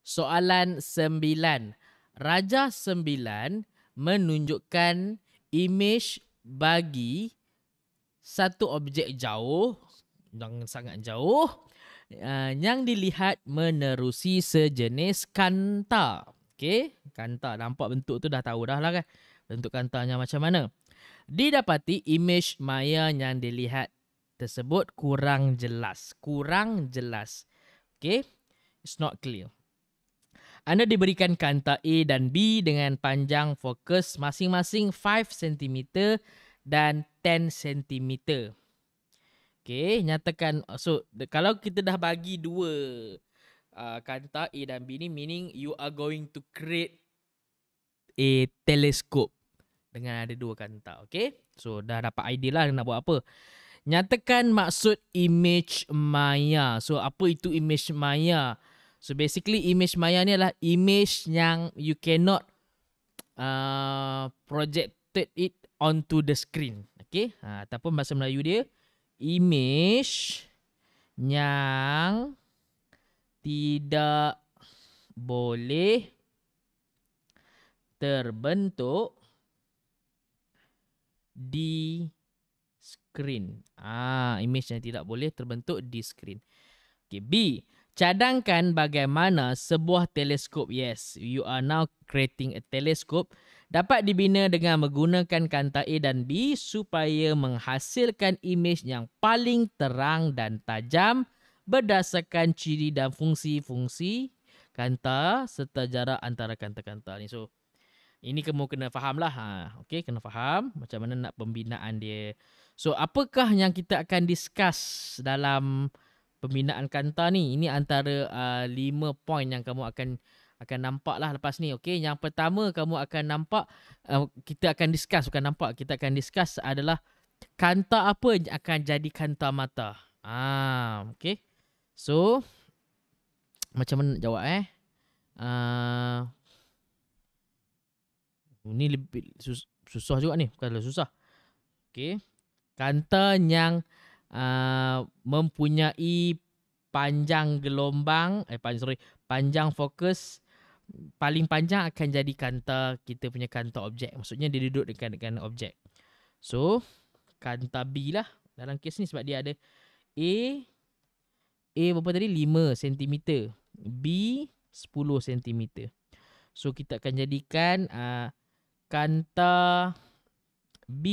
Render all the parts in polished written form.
Soalan 9. Raja 9 menunjukkan imej bagi satu objek jauh, yang sangat jauh, yang dilihat menerusi sejenis kanta. Okey, kanta. Nampak bentuk tu dah tahu dah lah kan. Bentuk kantanya macam mana. Didapati imej maya yang dilihat tersebut kurang jelas. Kurang jelas. Okey, it's not clear. Anda diberikan kanta A dan B dengan panjang fokus masing-masing 5 cm dan 10 cm. Okey, nyatakan. So, kalau kita dah bagi dua kanta A dan B ni, meaning you are going to create a telescope dengan ada dua kanta. Okey, so dah dapat idea lah nak buat apa. Nyatakan maksud imej maya. So, apa itu imej maya? So, basically imej maya ni adalah imej yang you cannot projected it onto the screen. Okay? Ataupun bahasa Melayu dia, imej yang tidak boleh terbentuk di screen. Imej yang tidak boleh terbentuk di screen. Okay, B. Cadangkan bagaimana sebuah teleskop. Yes, you are now creating a telescope. Dapat dibina dengan menggunakan kanta A dan B supaya menghasilkan imej yang paling terang dan tajam berdasarkan ciri dan fungsi-fungsi kanta serta jarak antara kanta-kanta ni. So, ini kamu kena faham lah. Okay, kena faham macam mana nak pembinaan dia. So, apakah yang kita akan discuss dalam pembinaan kanta ni? Ini antara 5 point yang kamu akan nampak lah lepas ni. Okay, yang pertama kamu akan nampak, kita akan discuss, bukan nampak, kita akan discuss adalah kanta apa yang akan jadi kanta mata. Okay. So, macam mana nak jawab ini lebih susah juga ni, bukanlah susah. Okay. Kanta yang mempunyai panjang gelombang, panjang fokus paling panjang akan jadi kanta, kita punya kanta objek. Maksudnya dia duduk dengan objek. So, kanta B lah dalam kes ni sebab dia ada A berapa tadi? 5 cm. B 10 cm. So, kita akan jadikan kanta B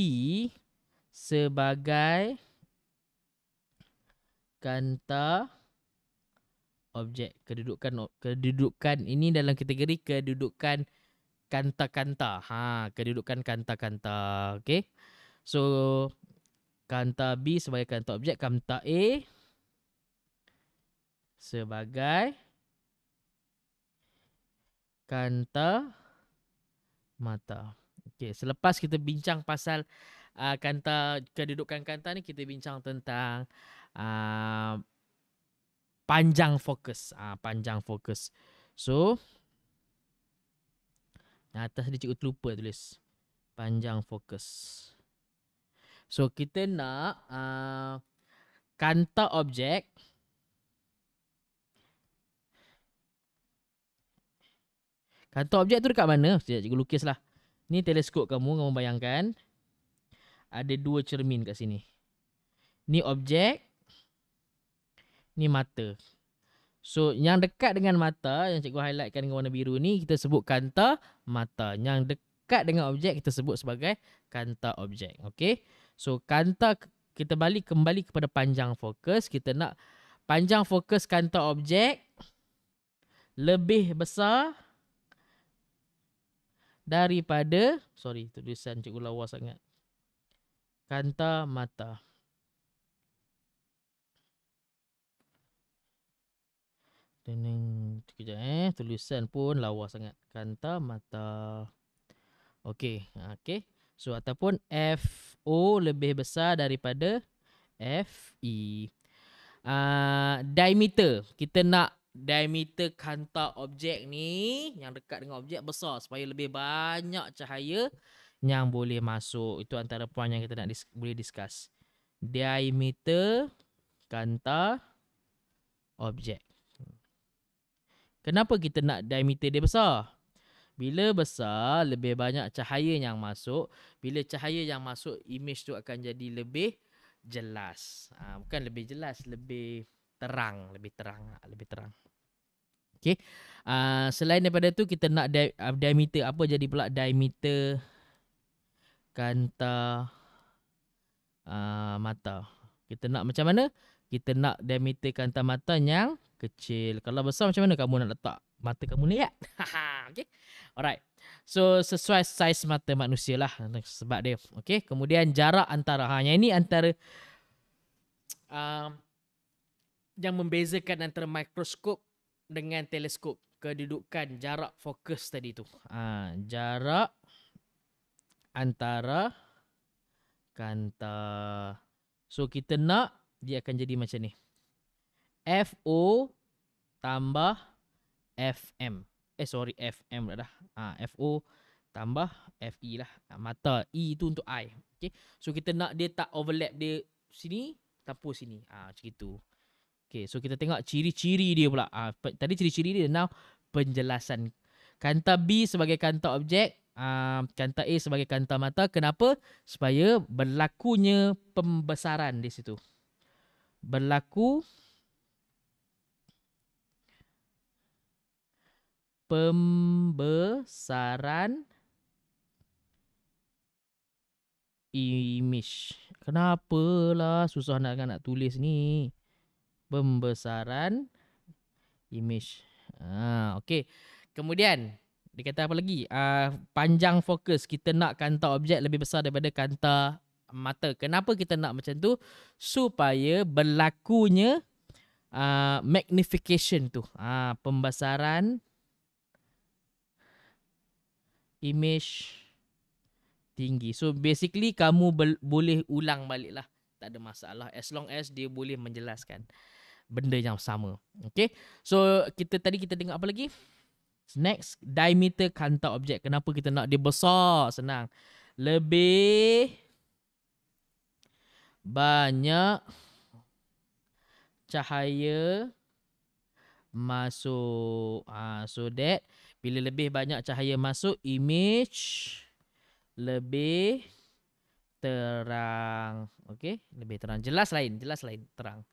sebagai kanta objek. Kedudukan ini dalam kategori kedudukan kanta-kanta. Kedudukan kanta-kanta. Okay. So, kanta B sebagai kanta objek, kanta A sebagai kanta mata. Okay, selepas kita bincang pasal kedudukan kanta ni, kita bincang tentang panjang fokus. Panjang fokus. So, atas dia cikgu terlupa tulis panjang fokus. So, kita nak kanta objek tu dekat mana? Sekejap cikgu lukis lah. Ni teleskop kamu bayangkan. Ada 2 cermin kat sini. Ni objek. Ni mata. So, yang dekat dengan mata, yang cikgu highlightkan dengan warna biru ni, kita sebut kanta mata. Yang dekat dengan objek, kita sebut sebagai kanta objek. Okay. So, kanta, kita kembali kepada panjang fokus. Kita nak panjang fokus kanta objek lebih besar daripada, tulisan cikgu lawa sangat, kanta mata. Sekejap tulisan pun lawa sangat. Kanta mata. Okey. So, ataupun FO lebih besar daripada FE. Diameter. Kita nak diameter kanta objek ni yang dekat dengan objek besar supaya lebih banyak cahaya yang boleh masuk. Itu antara poin yang kita nak boleh discuss. Diameter kanta objek. Kenapa kita nak diameter dia besar? Bila besar, lebih banyak cahaya yang masuk. Bila cahaya yang masuk, image tu akan jadi lebih jelas. Bukan lebih jelas, lebih terang. Lebih terang. Lebih terang. Okay. Selain daripada tu, kita nak diameter. Apa jadi pula diameter kanta mata? Kita nak macam mana? Kita nak diameter kanta mata yang kecil. Kalau besar macam mana kamu nak letak mata kamu ni ya? Okay. Alright. So sesuai saiz mata manusia lah sebab dia. Okay. Kemudian jarak antara. Yang ini antara yang membezakan antara mikroskop dengan teleskop. Kedudukan jarak fokus tadi tu. Jarak antara kanta. So kita nak dia akan jadi macam ni. FO tambah FM. FM dah. FO tambah FE lah. Mata. E tu untuk eye. Okay. So kita nak dia tak overlap. Dia sini tanpa sini. Macam itu. Okay. So kita tengok ciri-ciri dia pula. Tadi ciri-ciri dia. Now penjelasan. Kanta B sebagai kanta objek. Kanta A sebagai kanta mata. Kenapa? Supaya berlakunya pembesaran di situ. Berlaku pembesaran image. Kenapalah susah nak tulis ni. Pembesaran image. Okey. Kemudian dia kata apa lagi? Panjang fokus. Kita nak kanta objek lebih besar daripada kanta mata. Kenapa kita nak macam tu? Supaya berlakunya magnification tu. Pembesaran image tinggi. So basically kamu boleh ulang balik lah. Tak ada masalah. As long as dia boleh menjelaskan benda yang sama. Okay. So kita tengok apa lagi? Next, diameter kanta objek. Kenapa kita nak dia besar? Senang. Lebih banyak cahaya masuk. So that bila lebih banyak cahaya masuk, image lebih terang. Okay. Lebih terang. Jelas lain. Terang.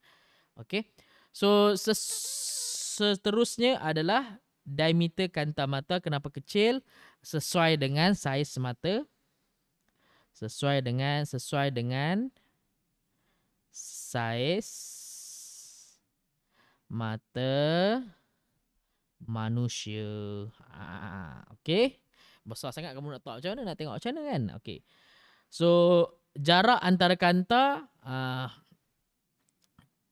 Okay. So seterusnya adalah diameter kanta mata. Kenapa kecil? Sesuai dengan saiz mata. Sesuai dengan saiz mata manusia. Okay. Besar sangat kamu nak tahu macam mana, nak tengok macam mana kan. Okay. So jarak antara kanta.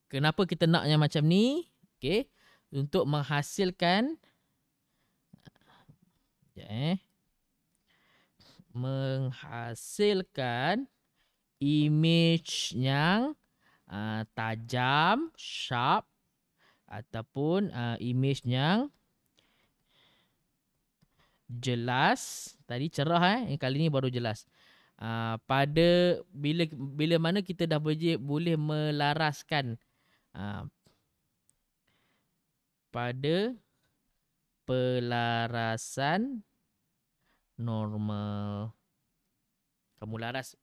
Kenapa kita naknya macam ni? Okay. Untuk menghasilkan image yang tajam, sharp, ataupun image yang jelas. Tadi cerah kali ni baru jelas. Pada bila mana kita dah boleh melaraskan pada pelarasan normal. Kamu laras,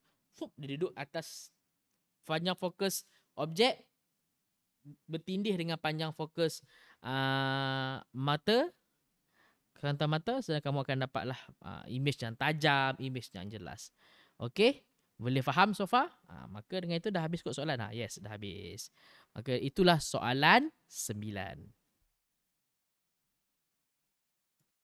dia duduk atas panjang fokus objek bertindih dengan panjang fokus mata, kanta mata, sedang kamu akan dapatlah image yang tajam, image yang jelas. Okey? Boleh faham so far? Maka dengan itu dah habis kot soalan. Yes, dah habis. Maka itulah soalan 9.